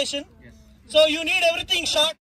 location. So you need everything short.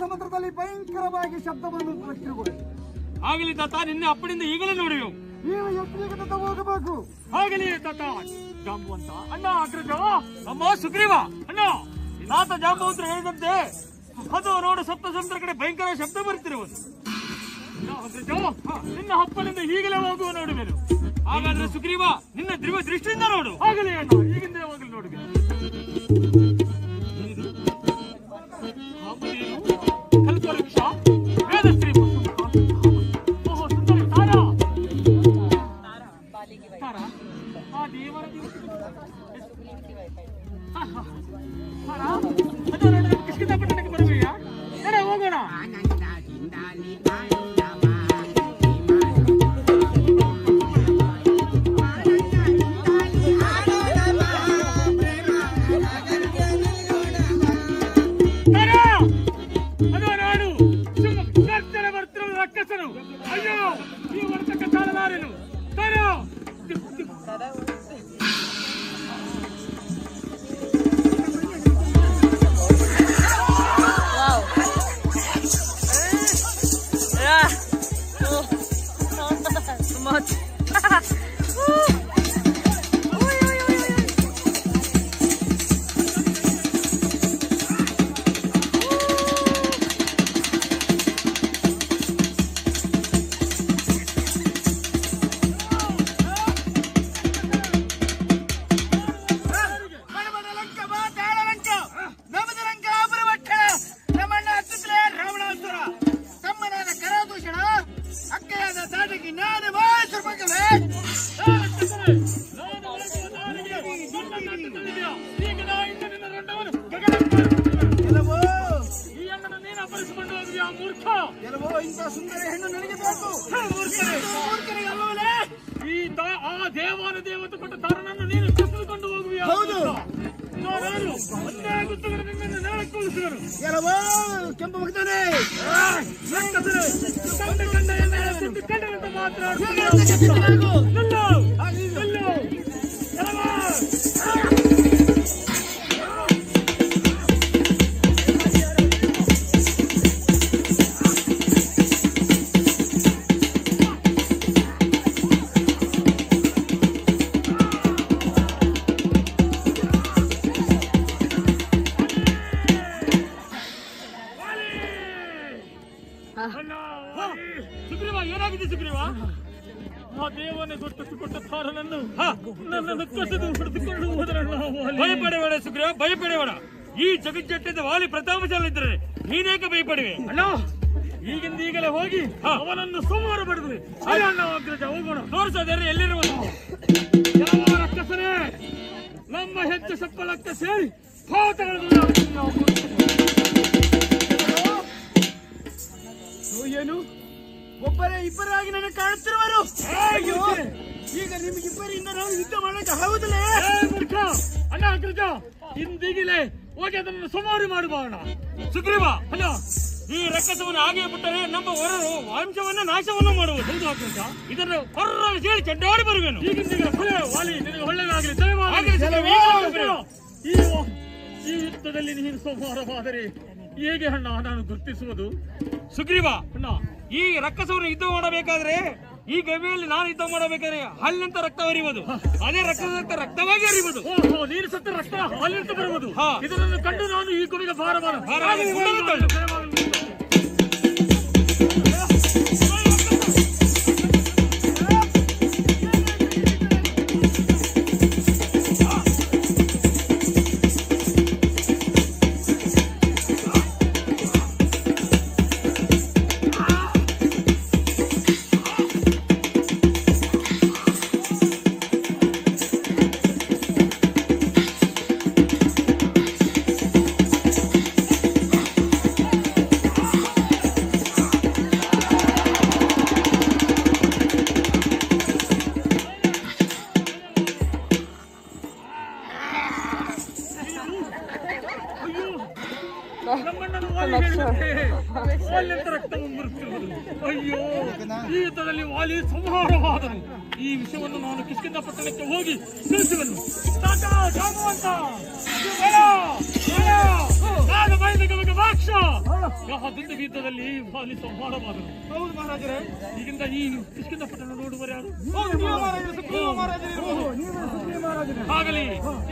ಸಮುದ್ರದಲ್ಲಿ ಭಯಂಕರವಾಗಿ ಶಬ್ದವನ್ನು ಆಗಲಿ ತಾತ, ನಿನ್ನೆ ಅಪ್ಪನಿಂದ ಈಗಲೇ ನೋಡಿವೆ. ನೀವು ಎಷ್ಟು ಹೋಗಬೇಕು? ಆಗಲಿ ತಾತ. ಜಾಂಬುವಂತ ಅಣ್ಣ, ಅಗ್ರಜ ನಮ್ಮ ಸುಗ್ರೀವ ಅಣ್ಣ, ತಾತ ಜಾಂಬುವಂತ ಹೇಳಿದಂತೆ ಅದು ನೋಡು ಸಪ್ತ ಸಮುದ್ರ ಕಡೆ ಭಯಂಕರ ಶಬ್ದ ಬರುತ್ತಿರುವುದು. ಅಗ್ರಜ, ನಿನ್ನ ಅಪ್ಪನಿಂದ ಈಗಲೇ ಹೋಗುವ ನೋಡುವೆನು. ಹಾಗಾದ್ರೆ ಸುಗ್ರೀವ, ನಿನ್ನ ದೃಷ್ಟಿಯಿಂದ ನೋಡು. ಆಗಲಿ ಅಣ್ಣ, ಈಗಿಂದ ಹೋಗಲಿ ನೋಡುವೆ. ಕಲ್ಪವೃಕ್ಷ, ವೇದಶ್ರೀ, ಓಹೋ ಸುಂದರಿ ತಾರಾ, ತಾರಾ, ಆ ದೇವರ ಅದು ನೋಡಿದ್ರೆ ಕಿಷ್ಕಿಂಧ ಪಟ್ಟಣಕ್ಕೆ ಬರುವೆಯಾ? ನಡೆ ಹೋಗೋಣ. ಅಯ್ಯೋ, ಈ ವರ್ತಕ ತಾಳಲಾರೆನು. ತರೋ ಸುಂದರ ಹೆಣ್ಣು ನನಗೆ ಬೇಕು. ಆ ದೇವಾನ ದೇವತೆ ಕೊಟ್ಟ ತಾರನನ್ನು ನೀನು ಕಸಿದುಕೊಂಡು ಹೋಗುವಿಯಾ? ಹೌದು. ಎಲ್ಲವೋ ಕೆಂಪು ಮಗನೇ, ಸುಗ್ರೀವ, ಏನಾಗಿದೆ ಸುಗ್ರೀವ? ಆ ದೇವನೇ ಕೊಟ್ಟ ತಾರನನ್ನು ನನ್ನನ್ನು ಕಸಿದು ಹೊಡೆದುಕೊಂಡು ಹೋದರಲ್ಲ. ಭಯಪಡಬೇಡ ಸುಗ್ರೀವ, ಭಯಪಡಬೇಡ. ಈ ಜಗಜ್ಜಟ್ಟದ ವಾಲಿ ಪ್ರತಾಪಶಾಲಿದ್ದರೆ ನೀನೇಕ ಭಯಪಡಿವೆ? ಅಣ್ಣ, ಈಗಿಂದ ಈಗಲೇ ಹೋಗಿ ಅವನನ್ನು ಸೋಮವಾರ ಪಡೆದ್ವಿ. ಅಣ್ಣ ಅಗ್ರಜ, ಹೋಗೋಣ. ತೋರಿಸೋದರೆ ಎಲ್ಲಿರುವುದು? ಯಾವ ರಕ್ಕಸನೇ ನಮ್ಮ ಹೆಚ್ಚು ಸಪ್ಪಳಕ್ಕೆ ಸೇರಿ ಏನು ಒಬ್ಬರೇ ಇಬ್ಬರಾಗಿ ನನಗೆ ಕಾಣುತ್ತಿರುವರು? ಈಗ ನಿಮಗಿಬ್ಬರಿಂದ ನಾವು ಯುದ್ಧ ಮಾಡಕ್ಕೆ ಆಗುವುದಿಲ್ಲ. ಅಣ್ಣ ಅಗ್ರಜ, ಇಂದಿಗಿಲೆ ಹೋಗಿ ಅದನ್ನು ಸಮಾರಿ ಮಾಡಬೋಣ. ಸುಗ್ರೀವ, ಅಲ್ಲ, ಈ ರಕ್ಕಸವನ್ನು ಹಾಗೆ ಬಿಟ್ಟರೆ ನಮ್ಮ ಹೊರರು ವಂಶವನ್ನ ನಾಶವನ್ನು ಮಾಡುವುದು. ಇದನ್ನು ಹೊರ ಸೇರಿ ಚೆಂಡಾಡಿ ಬರುವೆನು. ಈಗಿಂದ ವಾಲಿ, ನಿನಗೆ ಒಳ್ಳೆಯದಾಗಲಿ. ಈ ಯುದ್ಧದಲ್ಲಿ ನೀನು ಸೋಮವಾರವಾದರೆ ಹೇಗೆ ಅಣ್ಣ ನಾನು ಗುರುತಿಸುವುದು? ಸುಗ್ರೀವ, ಅಣ್ಣ, ಈ ರಕ್ಕಸವನ್ನು ಯುದ್ಧ ಮಾಡಬೇಕಾದ್ರೆ ಈ ಗವಿಯಲ್ಲಿ ನಾನು ಯುದ್ಧ ಮಾಡಬೇಕಾದ್ರೆ ಹಲ್ಲಿಂತ ರಕ್ತ ಹರಿಯುವುದು, ಅದೇ ರಕ್ತದಂತ ರಕ್ತವಾಗಿ ಹರಿಯುವುದು. ನೀರು ಸತ್ತ ರಕ್ತ ಹಲ್ಲಿಂತ ಬರುವುದು. ಇದನ್ನು ಕಂಡು ನಾನು ಈ ಗುರಿಗೆ ಭಾರ ರಕ್ತ ಮುಂಬರುತ್ತಿರುವುದು. ಅಯ್ಯೋ, ಈ ಯುದ್ಧದಲ್ಲಿ ವಾಲಿ ಸಂಹಾರವಾದನು. ಈ ವಿಷಯವನ್ನು ನಾನು ಕಿಷ್ಕಿಂಧ ಪಟ್ಟಣಕ್ಕೆ ಹೋಗಿ ತಿಳಿಸುವೆನು. ಯುದ್ಧದಲ್ಲಿ ವಾಲಿ ಸಂಹಾರವಾದನು. ಹೌದು ಮಹಾರಾಜರೇ. ಈಗಿಂದ ಈ ಕಿಷ್ಕಿಂಧ ಪಟ್ಟಣ ನೋಡುವರೆ ಯಾರು? ಆಗಲಿ,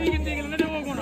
ಈಗಿಂದ ಈಗಲೇ ನಡೆ ಹೋಗೋಣ.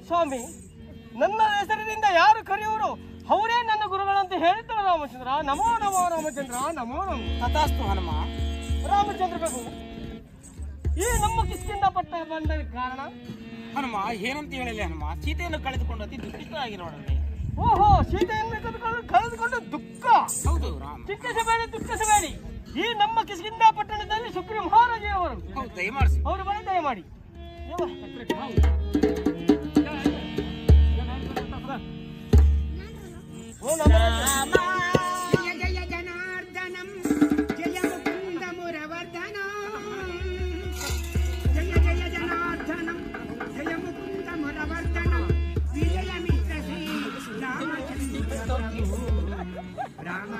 ಸ್ವಾಮಿ, ನನ್ನ ಹೆಸರಿನಿಂದ ಯಾರು ಕರೆಯುವರು ಅವರೇ ನನ್ನ ಗುರುಗಳಂತ ಹೇಳ್ತಾರೆ ರಾಮಚಂದ್ರ. ನಮೋ ನಮೋ ರಾಮಚಂದ್ರ, ನಮೋ ನಮೋ. ತಥಾಸ್ತು ಹನುಮ. ರಾಮಚಂದ್ರ ಪ್ರಭು, ಈ ನಮ್ಮ ಕಿಷ್ಕಿಂಧ ಪಟ್ಟ ಬಂದ ಕಾರಣ ಹನುಮ ಏನಂತ ಹೇಳಲಿ ಹನುಮ, ಸೀತೆಯನ್ನು ಕಳೆದುಕೊಂಡು ಅತಿ ದುಃಖಿತರಾಗಿರೋಣೆ. ಓಹೋ, ಸೀತೆಯನ್ನು ಕಳೆದುಕೊಂಡು ದುಃಖ. ಹೌದು ರಾಮ. ದುಃಖಿಸಬೇಡಿ. ಈ ನಮ್ಮ ಕಿಷ್ಕಿಂಧ ಪಟ್ಟಣದಲ್ಲಿ ಸುಗ್ರೀವ ಮಹಾರಾಜೆಯವರು ದಯಮಾಡಿಸಿ ಅವರು ಬಳಿ ದಯಮಾಡಿ. ಜಯ ಜಯ ಜನಾರ್ದನಂ ಜಯ ಮುಕುಂದ ಮುರವರ್ಧನ ಜಯ ಜಯ ಜನಾರ್ದನಂ ಜಯ ಮುಕುಂದ ಮುರವರ್ಧನ ವಿಜಯ ಮಿತ್ರ ಶ್ರೀ ರಾಮಚಂದ್ರ ಪ್ರಭು ರಾಮ.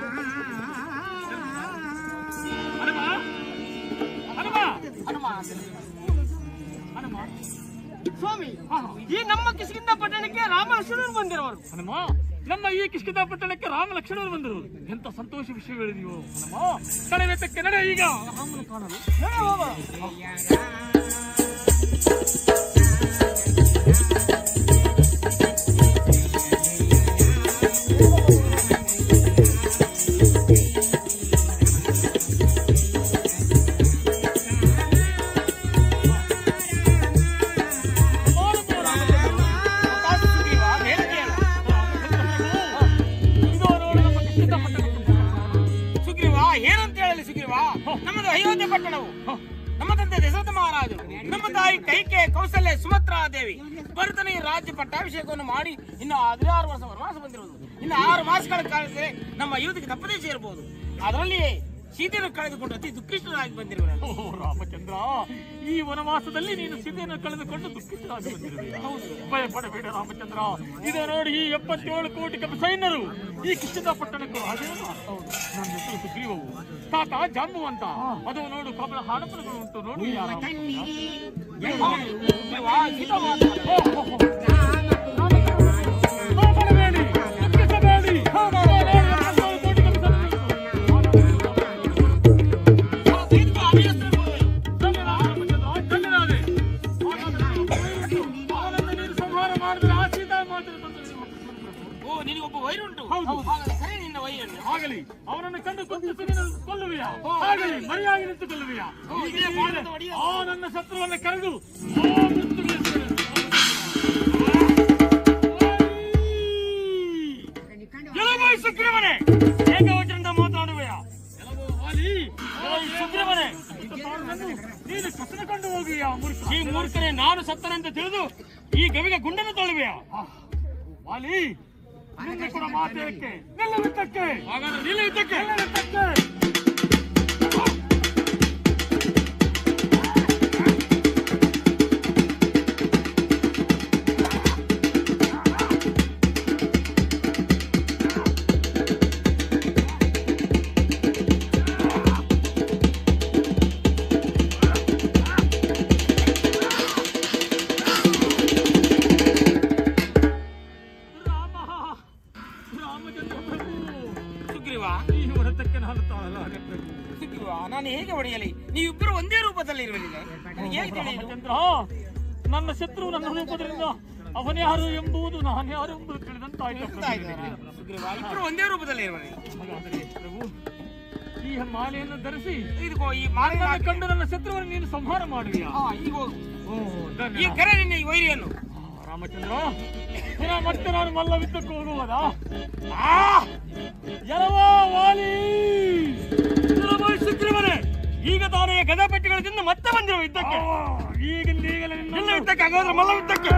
ಸ್ವಾಮಿ, ಈ ನಮ್ಮ ಕಿಷ್ಕಿಂಧ ಪಟ್ಟಣಕ್ಕೆ ರಾಮ ಲಕ್ಷ್ಮಣರು ಬಂದಿರುವರು. ಹನುಮ, ನಮ್ಮ ಈ ಕಿಷ್ಕಿಂಧ ಪಟ್ಟಣಕ್ಕೆ ರಾಮ ಲಕ್ಷ್ಮಣರು ಬಂದಿರುವುದು ಎಂತ ಸಂತೋಷ ವಿಷಯಗಳಿದೆಯೋ ಹನುಮ. ಕಳೆವೆತ್ತಕ್ಕೆ ನಡೆ, ಈಗ ರಾಮನು ಕಾಣಲು ನಡೆ ಹೋಗೋಣ. ನಮ್ಮದು ಅಯೋಧ್ಯೆ ಪಟ್ಟಣವು. ನಮ್ಮ ತಂದೆ ದಶರಥ ಮಹಾರಾಜರು, ನಮ್ಮ ತಾಯಿ ಕೈಕೆ, ಕೌಸಲ್ಯ, ಸುಮತ್ರಾ ದೇವಿ ಭರತನ ಈ ರಾಜ್ಯ ಪಟ್ಟಾಭಿಷೇಕವನ್ನು ಮಾಡಿ ಇನ್ನು 16 ವರ್ಷ ವನವಾಸ ಬಂದಿರುವುದು. ಇನ್ನು 6 ಮಾಸಗಳ ಕಾಲದಲ್ಲಿ ನಮ್ಮ ಅಯೋಧ್ಯೆಗೆ ತಪ್ಪದೇ ಸೇರಬಹುದು. ಅದರಲ್ಲಿ ಸೀತೆಯನ್ನು ಕಳೆದುಕೊಂಡು ಅತಿ ದುಃಖಿಷ್ಟರಾಗಿ ಬಂದಿರುವರು. ರಾಮಚಂದ್ರ, ಈ ವನವಾಸದಲ್ಲಿ ನೀನು ಸೀತೆಯನ್ನು ಕಳೆದುಕೊಂಡು ದುಃಖಿತರಾಗಿ ಬಂದಿರುವೆ. ಭಯ ಪಡಬೇಡ ರಾಮಚಂದ್ರ. ಇದು ನೋಡಿ, ಈ 77 ಕೋಟಿ ಕಪಿ ಸೈನ್ಯರು ಈ ಕಿಷ್ಕಿಂಧ ಪಟ್ಟಣಕ್ಕೂ ಹಾಜರು. ನನ್ನ ಹೆಸರು ಸುಗ್ರೀವವು, ತಾತ ಜಾಂಬುವಂತ. ಅದು ನೋಡು, ಕಮಲ ಹಾಡಪುರಗಳು ಉಂಟು ನೋಡು. ನಿನಗೊಬ್ಬ ವೈರುಂಟು. ಸರಿ, ನಿನ್ನ ವೈರನ್ನು ಆಗಲಿ. ಅವನನ್ನು ಕಂಡು ಕೊಲ್ಲುವೆಯಾ? ಆಗಲಿ, ಮರೆಯಾಗಿ ನಿಂತುಕೊಳ್ಳುವೆಯಾ? ನನ್ನ ಶತ್ರುವನ್ನು ಕರೆದು ಸುಗ್ರೀವನೇ ಏಕವಚನದಿಂದ ಮಾತನಾಡುವೆಯಾ? ಸುಗ್ರೀವನೇ, ನೀನು ಕಸನಕೊಂಡು ಹೋಗುವೆಯಾ? ಈ ಮೂರ್ಖನೇ, ನಾನು ಸತ್ತನೆಂತ ತಿಳಿದು ಈ ಗವಿಗೆ ಗುಂಡನ್ನು ತಳ್ಳುವೆಯಾ? ವಾಲಿ, ನಿನ್ನ ಕೂಡ ಮಾತೇಕೆ? ನಿಲ್ಲುತ್ತಕ್ಕೆ. ಹಾಗಾದ್ರೆ ನಿಲ್ಲುತ್ತಕ್ಕೆ. ನಾನು ಹೇಗೆ ಹೊಡೆಯಲಿ? ನೀವಿಬ್ಬರು ಒಂದೇ ರೂಪದಲ್ಲಿ ಇರುವುದಿಲ್ಲ. ನನ್ನ ಶತ್ರು ನನ್ನ ರೂಪದಿಂದ ಅವನ್ಯಾರು ಎಂಬುದು ನಾನ್ಯಾರು ಎಂಬುದು ತಿಳಿದಂತಾಯ್ತು. ಇಬ್ಬರು ಒಂದೇ ರೂಪದಲ್ಲಿ ಇರುವುದಿಲ್ಲ. ಪ್ರಭು, ಈ ಮಾಲೆಯನ್ನು ಧರಿಸಿ ಈ ಮಾಲೆಯನ್ನು ಕಂಡು ನನ್ನ ಶತ್ರುವನ್ನು ನೀನು ಸಂಹಾರ ಮಾಡುವಿಯಾ? ಈ ಕರೆ ನಿನ್ನ ಈ ವೈರಿಯನ್ನು. ರಾಮಚಂದ್ರ, ಮತ್ತೆ ನಾನು ಮಲ್ಲವಿದ್ದಕ್ಕೆ ಹೋಗುವುದಾ? ಎಲ್ಲವಾ ವಾಲಿ, ಸುಗ್ರೀವನೇ, ಈಗ ತಾನೇ ಗದಾಪಟ್ಟಿಗಳಿಂದ ಮತ್ತೆ ಬಂದಿರುವ ಯುದ್ಧಕ್ಕೆ. ಈಗಲೇ ನಿನ್ನ ಯುದ್ಧಕ್ಕೆ, ಹಾಗಾದ್ರೆ ಮಲ್ಲ ಯುದ್ಧಕ್ಕೆ.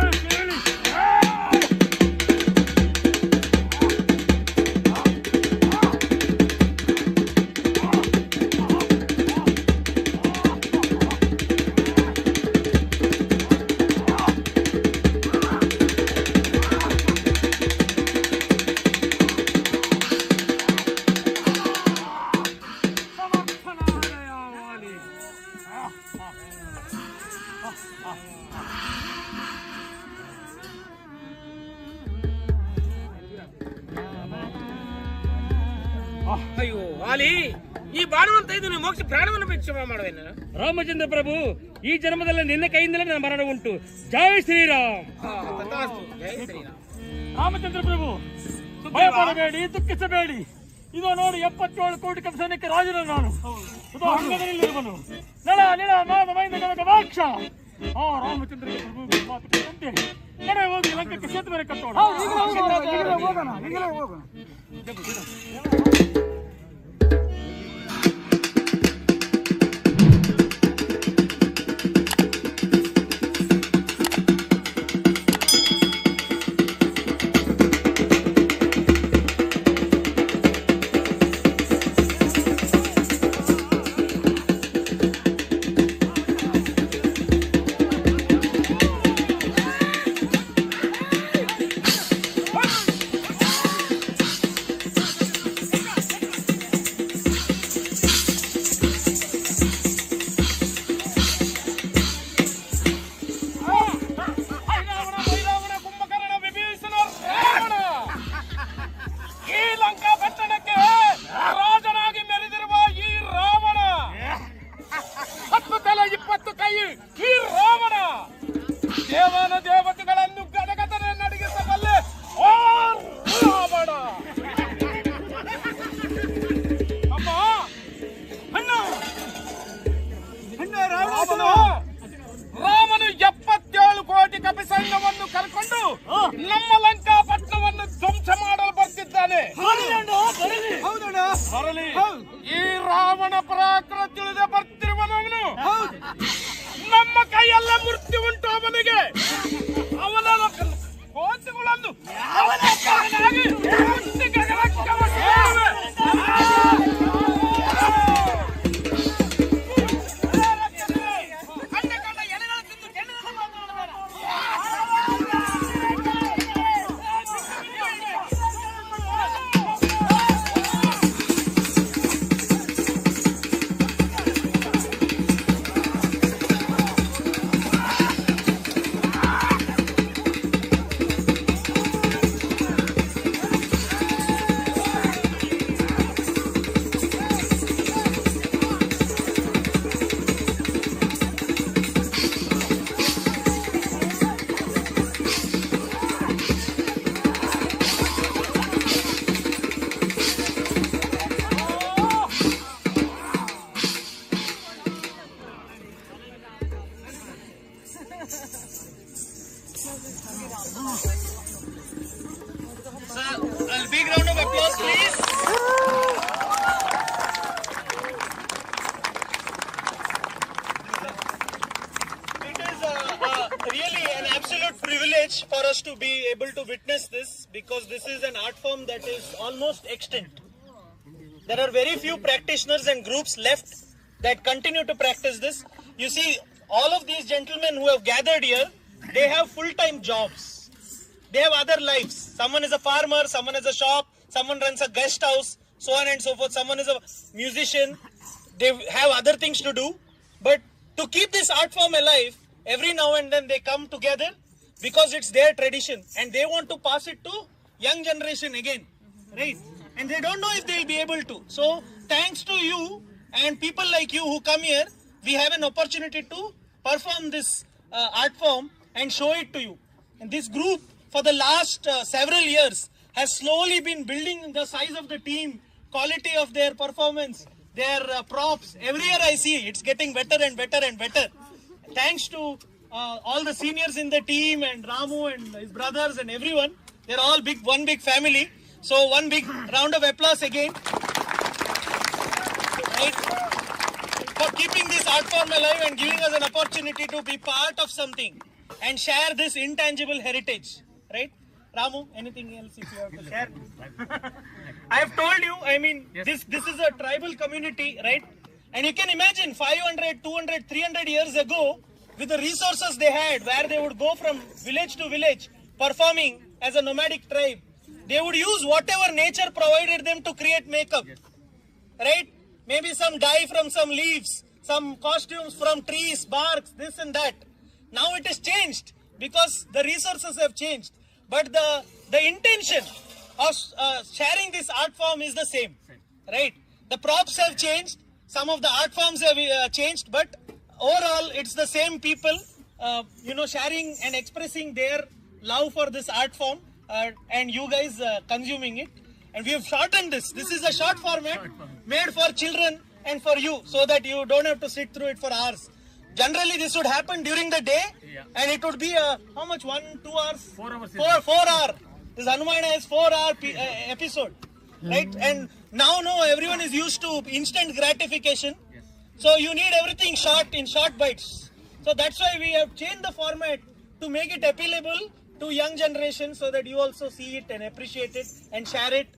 ಅಯ್ಯೋ ವಾಲಿ, ಈ ಬಾಣವಂತ ಇದು ನೀವು ಮೋಕ್ಷ ಪ್ರಾಣವನ್ನು ಭಿಕ್ಷೆ ಮಾಡುವೇನ? ರಾಮಚಂದ್ರ ಪ್ರಭು, ಈ ಜನ್ಮದಲ್ಲಿ ನಿನ್ನ ಕೈಯಿಂದಲೇ ನನ್ನ ಮರಣ ಉಂಟು. ಜೈ ಶ್ರೀರಾಮ್. ರಾಮಚಂದ್ರ ಪ್ರಭು, ಭಯಪಡಬೇಡಿ, ದುಃಖಿಸಬೇಡಿ. ಇದು ನೋಡಿ, 77 ಕೋಟಿ ಕಪಿ ಸೈನ್ಯಕ್ಕೆ ರಾಜನ ನಾನು. ಹಂಗದಲ್ಲಿರುವನು ನಳ ನಿಳ ನಾದ ಮೈಂದ ಗಣಕ ವಾಕ್ಷ. ರಾಮಚಂದ್ರ ಪ್ರಭು ಮಾತು ಕೇಳಂತೆ ಕಡೆ ಹೋಗಿ ಲಂಕಕ್ಕೆ ಸೇತುವೆ ಕಟ್ಟೋಣ. ದೇವತೆಗಳನ್ನು ಗದಗದನೆ ನಡಗಿಸಬಲ್ಲೆ ಓ ರಾವಣ. ಅಮ್ಮ ರಾಮನು 77 ಕೋಟಿ ಕಪಿ ಸೈನ್ಯವನ್ನು ಕರ್ಕೊಂಡು ನಮ್ಮ ಲಂಕಾ ಪಟ್ಟಣವನ್ನು ಧ್ವಂಸ ಮಾಡಲು ಬಂದಿದ್ದಾನೆ. ಹೌದಣ್ಣ, ಬರಲಿ. ಈ ರಾವಣ ಪರಾಕ್ರಮ ತಿಳಿದೇ ಬರ್ತಿರುವವನು ನಮ್ಮ ಕೈಯೆಲ್ಲ ಮೃತ್ಯು ಉಂಟು ಅವನಿಗೆ. ಅವನ ಕೋತಿಗಳನ್ನು A big round of applause, please. It is really an absolute privilege for us to be able to witness this, because this is an art form that is almost extinct. There are very few practitioners and groups left that continue to practice this. You see, all of these gentlemen who have gathered here, they have full-time jobs. They have other lives. Someone is a farmer, someone has a shop, someone runs a guest house, so on and so forth. Someone is a musician. They have other things to do. But to keep this art form alive, every now and then they come together because it's their tradition and they want to pass it to young generation again. Right? And they don't know if they'll be able to. So thanks to you and people like you who come here, we have an opportunity to perform this art form and show it to you. And this group, for the last several years, has slowly been building the size of the team, quality of their performance, their props. Every year I see it's getting better and better and better. Thanks to all the seniors in the team and Ramu and his brothers and everyone. They're all one big family. So one big round of applause again. Right? For keeping this art form alive and giving us an opportunity to be part of something and share this intangible heritage. Right? Ramu, anything else if you have to share? I have told you, I mean, this is a tribal community, right? And you can imagine 500, 200, 300 years ago, with the resources they had, where they would go from village to village, performing as a nomadic tribe, they would use whatever nature provided them to create makeup. Right? Maybe some dye from some leaves, some costumes from trees, barks, this and that. Now it has changed because the resources have changed. But the intention of sharing this art form is the same. Right? The props have changed. Some of the art forms have changed. But overall, it's the same people, sharing and expressing their love for this art form. And you guys consuming it. And we have shortened this. This is a short format made for children and for you, so that you don't have to sit through it for hours. Generally, this would happen during the day, and it would be how much? 1-2 hours? 4 hours. 4 hour. This Hanumana is 4 hour episode, right? And now, everyone is used to instant gratification. So you need everything short in short bites. So that's why we have changed the format to make it appealable to young generation, so that you also see it and appreciate it and share it.